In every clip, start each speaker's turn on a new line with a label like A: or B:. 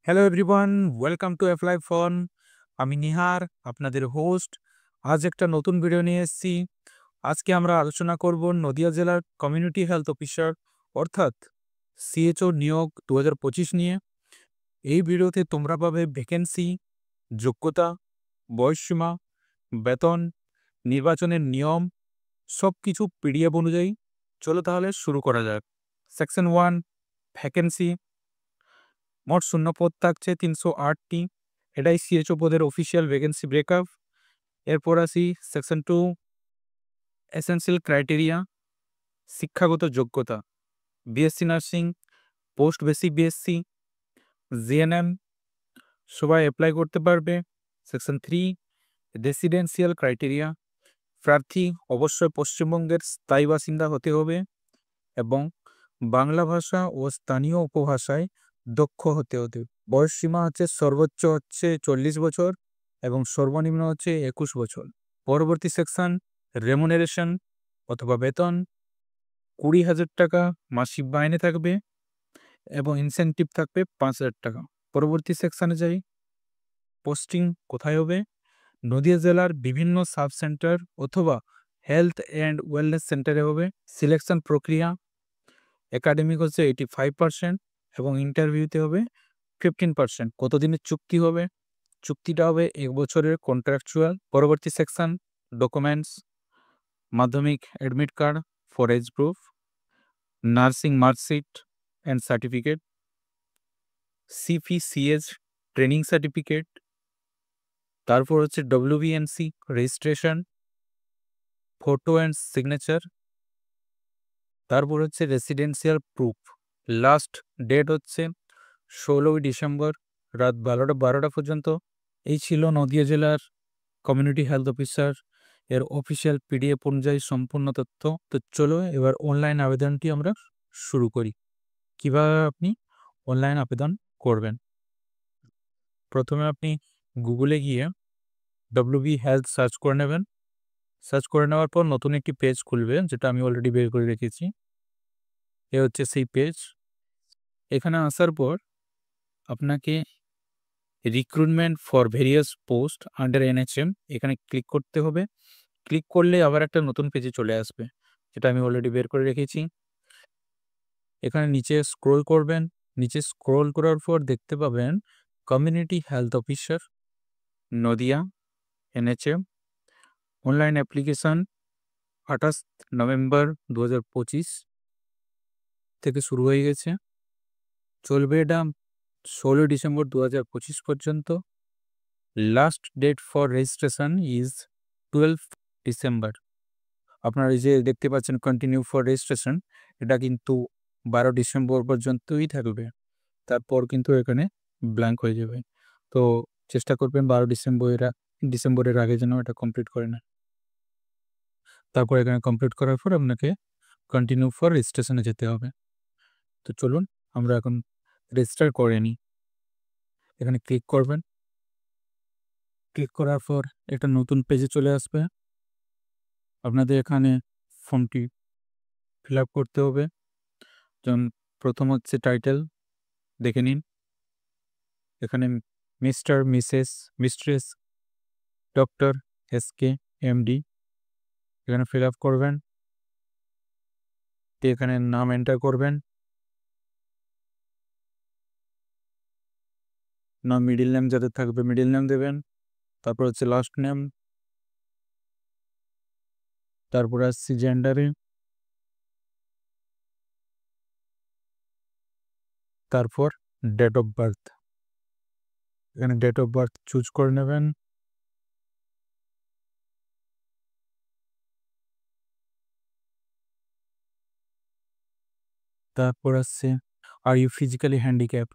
A: Hello everyone, welcome to apply phone. আমি নিহার, আপনাদের host. আজ একটা নতুন ভিডিও নিয়ে এসেছি। আজকে আমরা আলোচনা করব নদিয়া জেলার কমিউনিটি হেলথ অফিসার অর্থাৎ সিএচও নিয়োগ 2025 নিয়ে। এই ভিডিওতে তোমরা পাবে ভ্যাকেন্সি, যোগ্যতা, বয়সসীমা, বেতন, নির্বাচনের নিয়ম, সব কিছু পিডিএফ অনুযায়ী। চলো তাহলে শুরু করা যাক। Section 1, vacancy. মোট শূন্যপদ থাকছে 308টি। এটাই সিএচও পদের অফিসিয়াল ভ্যাকেন্সি ব্রেকআপ। এরপর আসি সেকশন 2, এসেন্সিয়াল ক্রাইটেরিয়া। শিক্ষাগত যোগ্যতা: BSc nursing, post basic BSc, GNM, সবাই অ্যাপ্লাই করতে পারবে। Section 3, residential criteria. প্রার্থী অবশ্যই পশ্চিমবঙ্গের স্থায়ী বাসিন্দা হতে হবে এবং বাংলা ভাষা ও স্থানীয় উপভাষায় দক্ষ হতে হতে। বয়সসীমা হচ্ছে সর্বোচ্চ হচ্ছে 40 বছর এবং সর্বনিম্ন হচ্ছে 21 বছর। পরবর্তী সেকশন, রেমুনারেশন অথবা বেতন। 20,000 টাকা মাসিক মাইনে থাকবে এবং ইনসেনটিভ থাকবে 5,000 টাকা। পরবর্তী সেকশনে যাই। পোস্টিং কোথায় হবে? নদিয়া জেলার বিভিন্ন সাব সেন্টার অথবা হেলথ অ্যান্ড ওয়েলনেস সেন্টারে হবে। সিলেকশন প্রক্রিয়া: একাডেমিক হচ্ছে 85% এবং ইন্টারভিউতে হবে 15%। কতদিনের চুক্তি হবে? চুক্তিটা হবে 1 বছরের কন্ট্রাকচুয়াল। পরবর্তী সেকশন, ডকুমেন্টস: মাধ্যমিক admit card for age proof, nursing marksheet and certificate, CPCS training certificate, তারপর হচ্ছে WBNC registration, photo and signature, তারপর হচ্ছে রেসিডেন্সিয়াল প্রুফ। লাস্ট ডেট হচ্ছে 16 ডিসেম্বর রাত 12টা পর্যন্ত। এই ছিল নদিয়া জেলার কমিউনিটি হেলথ অফিসার এর অফিসিয়াল পিডিএফ অনুযায়ী সম্পূর্ণ তথ্য। তো চলো এবার অনলাইন আবেদনটি আমরা শুরু করি। কিভাবে আপনি অনলাইন আবেদন করবেন? প্রথমে আপনি গুগলে গিয়ে ডব্লিউবি হেলথ সার্চ করে নেবেন। সার্চ করে নেওয়ার পর নতুন একটি পেজ খুলবে, যেটা আমি অলরেডি বের করে রেখেছি। এ হচ্ছে সেই পেজ। এখানে আসার পর আপনাকে recruitment for various post under NHM এখানে ক্লিক করতে হবে। ক্লিক করলে আবার একটা নতুন পেজে চলে আসবে, যেটা আমি অলরেডি বের করে রেখেছি। এখানে নিচে স্ক্রোল করবেন। নিচে স্ক্রোল করার পর দেখতে পাবেন community health officer Nadia NHM online application 28 November 2025 থেকে শুরু হয়ে গেছে। চলবে এটা 16 ডিসেম্বর 2025 পর্যন্ত। Last date for registration is 12 December. আপনারা এই যে দেখতে পাচ্ছেন কন্টিনিউ ফর রেজিস্ট্রেশন, এটা কিন্তু 12 ডিসেম্বর পর্যন্তই থাকবে। তারপর কিন্তু এখানে ব্ল্যাঙ্ক হয়ে যাবে। তো চেষ্টা করবেন 12 ডিসেম্বরের আগে যেন এটা কমপ্লিট করে নেন। তারপর এখানে কমপ্লিট করার পর আপনাকে কন্টিনিউ ফর রেজিস্ট্রেশনে যেতে হবে। তো চলুন আমরা এখন রেজিস্টার করে নিই। এখানে ক্লিক করবেন। ক্লিক করার পর একটা নতুন পেজে চলে আসবে। আপনাদের এখানে ফর্মটি ফিল আপ করতে হবে। যেমন প্রথম হচ্ছে টাইটেল, দেখে নিন। এখানে mister, Mrs, mistress, doctor, SK, MD এখানে ফিল আপ করবেন। এখানে নাম এন্টার করবেন। নাম মিডিল নেম যাদের থাকবে মিডিল নেম দেবেন। তারপর হচ্ছে লাস্ট নেম। তারপর আসছি জেন্ডারে। তারপর ডেট অফ বার্থ। এখানে ডেট অফ বার্থ চুজ করে নেবেন। তারপর আসছে আর ইউ ফিজিক্যালি হ্যান্ডিক্যাপ।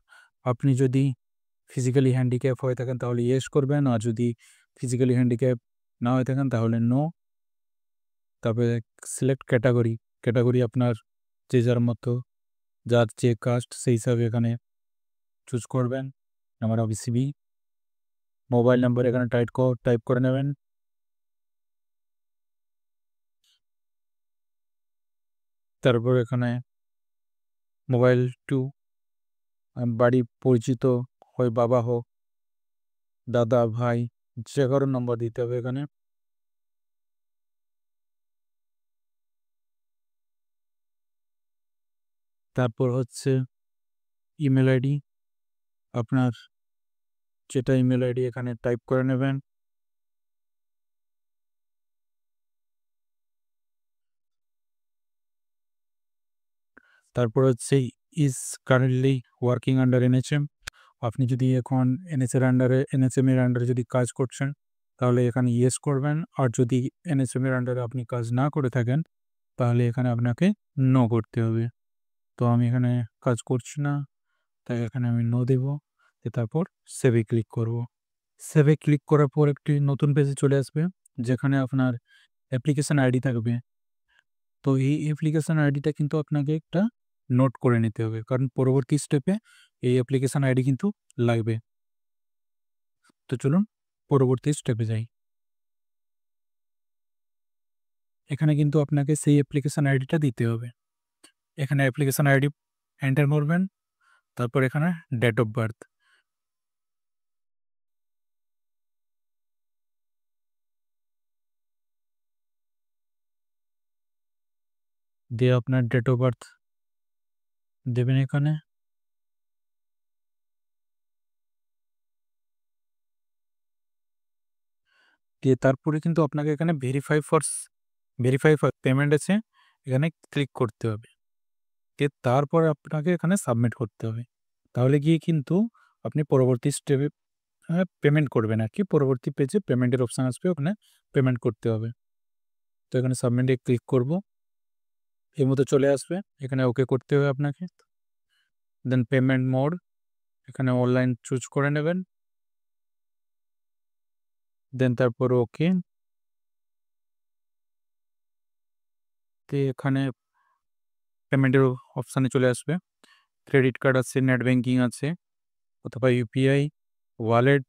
A: আপনি যদি ফিজিক্যালি হ্যান্ডিক্যাপ হয়ে থাকেন তাহলে ইয়েস করবেন, আর যদি ফিজিক্যালি হ্যান্ডিক্যাপ না হয়ে থাকেন তাহলে নো। তারপরে সিলেক্ট ক্যাটাগরি। ক্যাটাগরি আপনার যে যার মতো, যার যে কাস্ট সেই হিসাবে এখানে চুজ করবেন। আমার ওবিসিবি। মোবাইল নাম্বার এখানে টাইপ করে নেবেন। তারপর এখানে মোবাইল টু বাড়ি পরিচিত হয় বাবা হোক, দাদা, ভাই, যে কারোর নম্বর দিতে হবে এখানে। তারপর হচ্ছে ইমেল আইডি, আপনার যেটা ইমেল আইডি এখানে টাইপ করে নেবেন। তারপর হচ্ছে is currently working under NHM. আপনি যদি এখন এনএচএম এর আন্ডারে যদি কাজ করছেন তাহলে এখানে ইয়েস করবেন, আর যদি এনএচএম এর আন্ডারে আপনি কাজ না করে থাকেন তাহলে এখানে আপনাকে নো করতে হবে। তো আমি এখানে কাজ করছি না, তাই এখানে আমি নো দেব। তারপর সেভে ক্লিক করব। সেভে ক্লিক করার পর একটি নতুন পেজে চলে আসবে যেখানে আপনার অ্যাপ্লিকেশন আইডি থাকবে। তো এই অ্যাপ্লিকেশন আইডিটা কিন্তু আপনাকে একটা নোট করে নিতে হবে, কারণ পরবর্তী স্টেপে এই অ্যাপ্লিকেশন আইডি কিন্তু লাগবে। তো চলুন পরবর্তী স্টেপে যাই। এখানে কিন্তু আপনাকে সেই অ্যাপ্লিকেশন আইডিটা দিতে হবে। এখানে অ্যাপ্লিকেশন আইডি এন্টার করবেন, তারপর এখানে ডেট অফ বার্থ দিয়ে আপনার ডেট অফ বার্থ দেবেন এখানে। দিয়ে তারপরে কিন্তু আপনাকে এখানে ভেরিফাই ফর পেমেন্ট আছে, এখানে ক্লিক করতে হবে। দিয়ে তারপর আপনাকে এখানে সাবমিট করতে হবে। তাহলে গিয়ে কিন্তু আপনি পরবর্তী স্টেপে পেমেন্ট করবেন আর কি। পরবর্তী পেজে পেমেন্টের অপশান আসবে, ওখানে পেমেন্ট করতে হবে। তো এখানে সাবমিটে ক্লিক করব, এর মতো চলে আসবে। এখানে ওকে করতে হবে আপনাকে। দেন পেমেন্ট মোড, এখানে অনলাইন চুজ করে নেবেন। দেন তারপর ওকে। তো এখানে পেমেন্টের অপশানে চলে আসবে। ক্রেডিট কার্ড আছে, নেট ব্যাঙ্কিং আছে, অথবা UPI, wallet,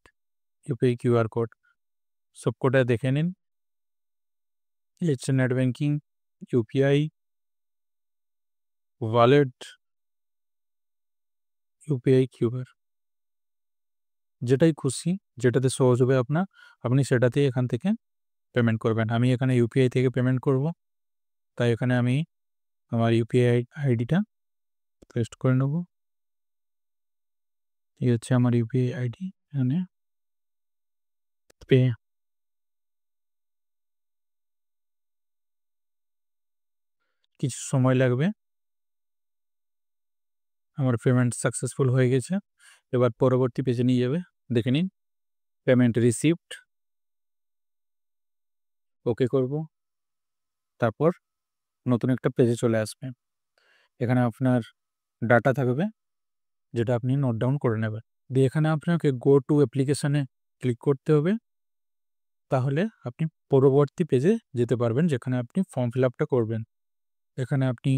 A: UPI QR code, সব কোটা দেখে নিন। এই হচ্ছে net banking, UPI, wallet, UPI QR, যেটাই খুশি, যেটাতে সহজ হবে আপনি সেটাতেই এখান থেকে পেমেন্ট করবেন। আমি এখানে ইউপিআই থেকে পেমেন্ট করব, তাই এখানে আমি আমার ইউপিআই আইডিটা পেস্ট করে নেব। এই হচ্ছে আমার ইউপিআই আইডি। এখানে পে, কিছু সময় লাগবে। আমার পেমেন্ট সাকসেসফুল হয়ে গেছে। এবার পরবর্তী পেজে নিয়ে যাবে, দেখে নিন। পেমেন্ট রিসিভড, ওকে করব। তারপর নতুন একটা পেজে চলে আসবে। এখানে আপনার ডাটা থাকবে, যেটা আপনি নোট ডাউন করে নেবেন। দিয়ে এখানে আপনাকে গো টু অ্যাপ্লিকেশানে ক্লিক করতে হবে, তাহলে আপনি পরবর্তী পেজে যেতে পারবেন যেখানে আপনি ফর্ম ফিল আপটা করবেন। এখানে আপনি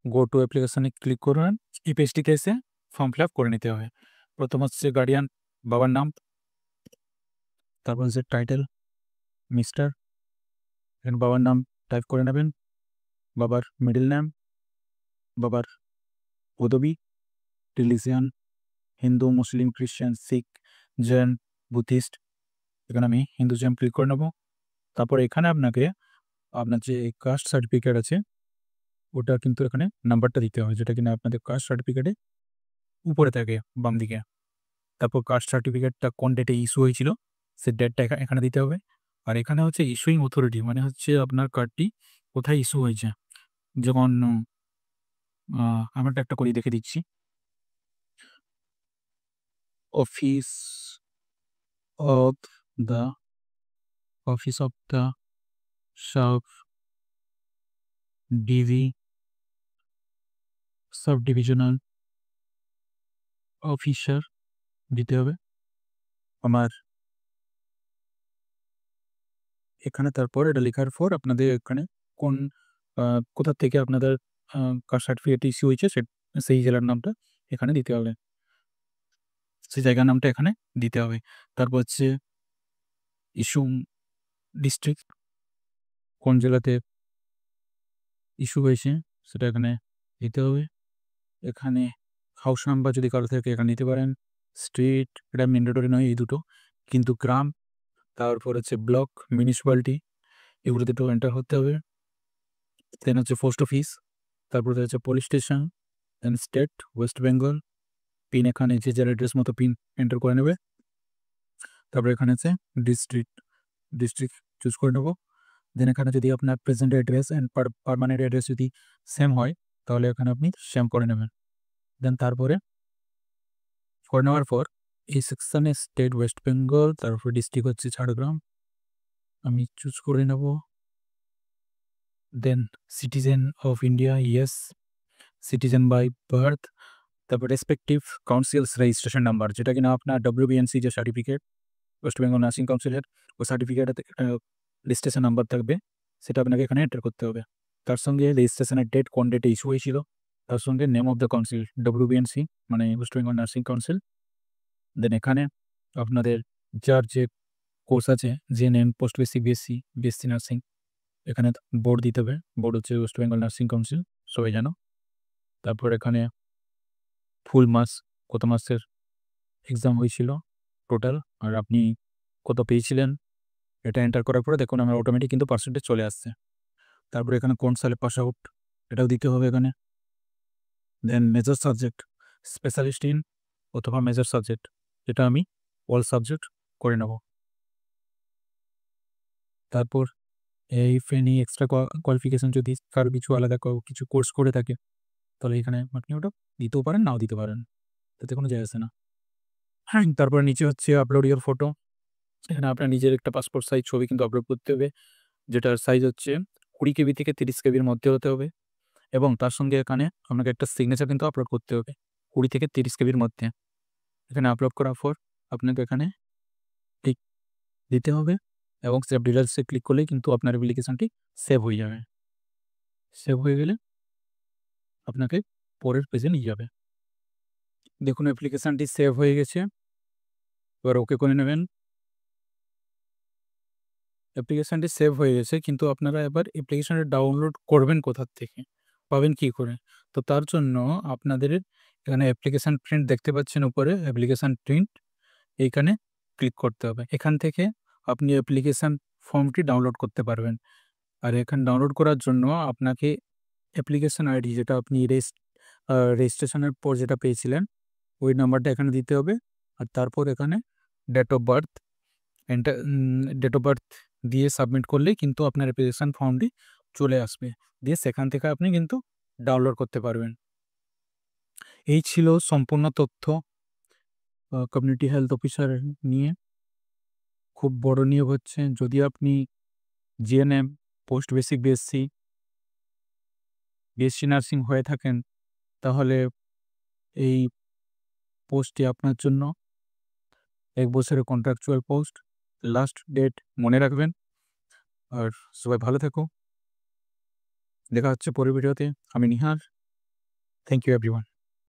A: গো টু অ্যাপ্লিকেশানে ক্লিক করবেন। এই পেজটিতে এসে ফর্ম ফিল আপ করে নিতে হবে। প্রথম হচ্ছে গার্ডিয়ান, বাবার নাম, তারপর হচ্ছে টাইটেল মিস্টার, এখানে বাবার নাম টাইপ করে নেবেন, বাবার মিডল নেম, বাবার পদবি, রিলিজিয়ান, হিন্দু, মুসলিম, খ্রিস্টান, শিখ, জৈন, বুদ্ধিস্ট, এখানে আমি হিন্দুজম ক্লিক করে নেব। তারপর এখানে আপনাকে আপনার যে কাস্ট সার্টিফিকেট আছে ওটা কিন্তু এখানে নাম্বারটা দিতে হবে, যেটা কিনা আপনাদের কাস্ট সার্টিফিকেটে উপরে থাকে বাম দিকে। তারপর কাস্ট সার্টিফিকেটটা কোন ডেটে ইস্যু হয়েছিল সে ডেটটা এখানে দিতে হবে। আর এখানে হচ্ছে ইস্যুইং অথরিটি, মানে হচ্ছে আপনার কার্ডটি কোথায় ইস্যু হয়েছে। যেমন আমারটা একটা করে দেখে দিচ্ছি। Office of the office of the sub divisional officer দিতে হবে আমার এখানে। তারপর এটা লেখার পর আপনাদের এখানে কোন কোথা থেকে আপনাদের কাস্ট সার্টিফিকেট ইস্যু হয়েছে সেই জেলার নামটা এখানে দিতে হবে, সেই জায়গার নামটা এখানে দিতে হবে। তারপর হচ্ছে ইস্যু ডিস্ট্রিক্ট, কোন জেলাতে ইস্যু হয়েছে সেটা এখানে দিতে হবে। এখানে হাউস নাম্বার যদি কারো থেকে এখানে নিতে পারেন। স্ট্রিট এটা ম্যান্ডেটরি নয় এই দুটো, কিন্তু গ্রাম, তারপর হচ্ছে ব্লক, মিউনিসিপ্যালিটি, এগুলোতে তো এন্টার হতে হবে। দেন হচ্ছে পোস্ট অফিস, তারপরে হচ্ছে পুলিশ স্টেশন, দেন স্টেট ওয়েস্ট বেঙ্গল, পিন এখানে যে যার অ্যাড্রেস মতো পিন এন্টার করে নেবে। তারপরে এখানে আছে ডিস্ট্রিক্ট চুজ করে নেবো। দেন এখানে যদি আপনার present address and permanent address যদি সেম হয় তাহলে এখানে আপনি সেম করে নেবেন। দেন তারপরে করে নেওয়ার পর এই সেকশানে স্টেট ওয়েস্ট বেঙ্গল, তারপর ডিস্ট্রিক্ট হচ্ছে ঝাড়গ্রাম আমি চুজ করে নেব। Then citizen of India, yes, citizen by birth, তারপর রেসপেক্টিভ কাউন্সিলস রেজিস্ট্রেশন নাম্বার, যেটা কিনা আপনার WBNC যে সার্টিফিকেট ওয়েস্ট বেঙ্গল নার্সিং কাউন্সিলের, ওই সার্টিফিকেটে একটা রেজিস্ট্রেশন নাম্বার থাকবে, সেটা আপনাকে এখানে এন্টার করতে হবে। তার সঙ্গে রেজিস্ট্রেশনের ডেট, কোন ডেটে ইস্যু হয়েছিল, তার সঙ্গে name of the council, WBNC মানে ওয়েস্ট বেঙ্গল নার্সিং কাউন্সিল। দেন এখানে আপনাদের যার যে কোর্স আছে, JNM, post basic, BSc nursing, এখানে বোর্ড দিতে হবে, বোর্ড হচ্ছে ওয়েস্ট বেঙ্গল নার্সিং কাউন্সিল, সবাই জানো। তারপর এখানে ফুল মাস, কত মাসের এক্সাম হয়েছিল টোটাল, আর আপনি কত পেয়েছিলেন, এটা এন্টার করার পরে দেখুন আমার অটোমেটিক কিন্তু পার্সেন্টেজ চলে আসছে। তারপরে এখানে কোন সালে পাস আউট এটাও দিতে হবে এখানে। দেন মেজর সাবজেক্ট, স্পেশালিস্ট ইন অথবা মেজর সাবজেক্ট, যেটা আমি অল সাবজেক্ট করে নেব। তারপর এই ফেনি এক্সট্রা কোয়ালিফিকেশন যদি কারো কিছু আলাদা কিছু কোর্স করে থাকে তাহলে এখানে আপনি ওটা দিতেও পারেন, নাও দিতে পারেন, তাতে কোনো যায় আসে না। হ্যাঁ, তারপরে নিচে হচ্ছে আপলোড ইওর ফটো, এখানে আপনার নিজের একটা পাসপোর্ট সাইজ ছবি কিন্তু আপলোড করতে হবে, যেটার সাইজ হচ্ছে 20 KB থেকে 30 KBর মধ্যে হতে হবে, এবং তার সঙ্গে এখানে আপনাকে একটা সিগনেচার কিন্তু আপলোড করতে হবে 20 থেকে 30 KBর মধ্যে। এখানে আপলোড করার পর আপনাকে এখানে টিক দিতে হবে, এবং সেভ ডিটেলসে ক্লিক করলেই কিন্তু আপনার অ্যাপ্লিকেশনটি সেভ হয়ে যাবে। সেভ হয়ে গেলে আপনাকে পরের পেজে নিয়ে যাবে। দেখুন অ্যাপ্লিকেশনটি সেভ হয়ে গেছে, এবার ওকে করে নেবেন। অ্যাপ্লিকেশনটি সেভ হয়ে গেছে, কিন্তু আপনারা এবার অ্যাপ্লিকেশনটা ডাউনলোড করবেন কোথা থেকে, পাবেন কি করে? তো তার জন্য আপনাদের এখানে অ্যাপ্লিকেশন প্রিন্ট দেখতে পাচ্ছেন উপরে, অ্যাপ্লিকেশন প্রিন্ট, এইখানে ক্লিক করতে হবে। এখান থেকে আপনি অ্যাপ্লিকেশন ফর্মটি ডাউনলোড করতে পারবেন। আর এখানে ডাউনলোড করার জন্য আপনাকে অ্যাপ্লিকেশন আইডি, যেটা আপনি রেজিস্ট্রেশনের পর যেটা পেয়েছিলেন, ওই নাম্বারটা এখানে দিতে হবে। আর তারপর এখানে date of birth date of birth দিয়ে সাবমিট করলেই কিন্তু আপনার অ্যাপ্লিকেশন ফর্মটি চলে আসবে, দিয়ে সেখান থেকে আপনি কিন্তু ডাউনলোড করতে পারবেন। এই ছিল সম্পূর্ণ তথ্য কমিউনিটি হেলথ অফিসার নিয়ে। খুব বড় নিয়োগ হচ্ছে, যদি আপনি JNM, post basic, BSc nursing হয়ে থাকেন তাহলে এই পোস্টটি আপনার জন্য। 1 বছরের কন্ট্রাকচুয়াল পোস্ট, লাস্ট ডেট মনে রাখবেন। আর সবাই ভালো থেকো, দেখা হচ্ছে পরের ভিডিওতে। আমি নিহার, থ্যাংক ইউ এভরিওয়ান।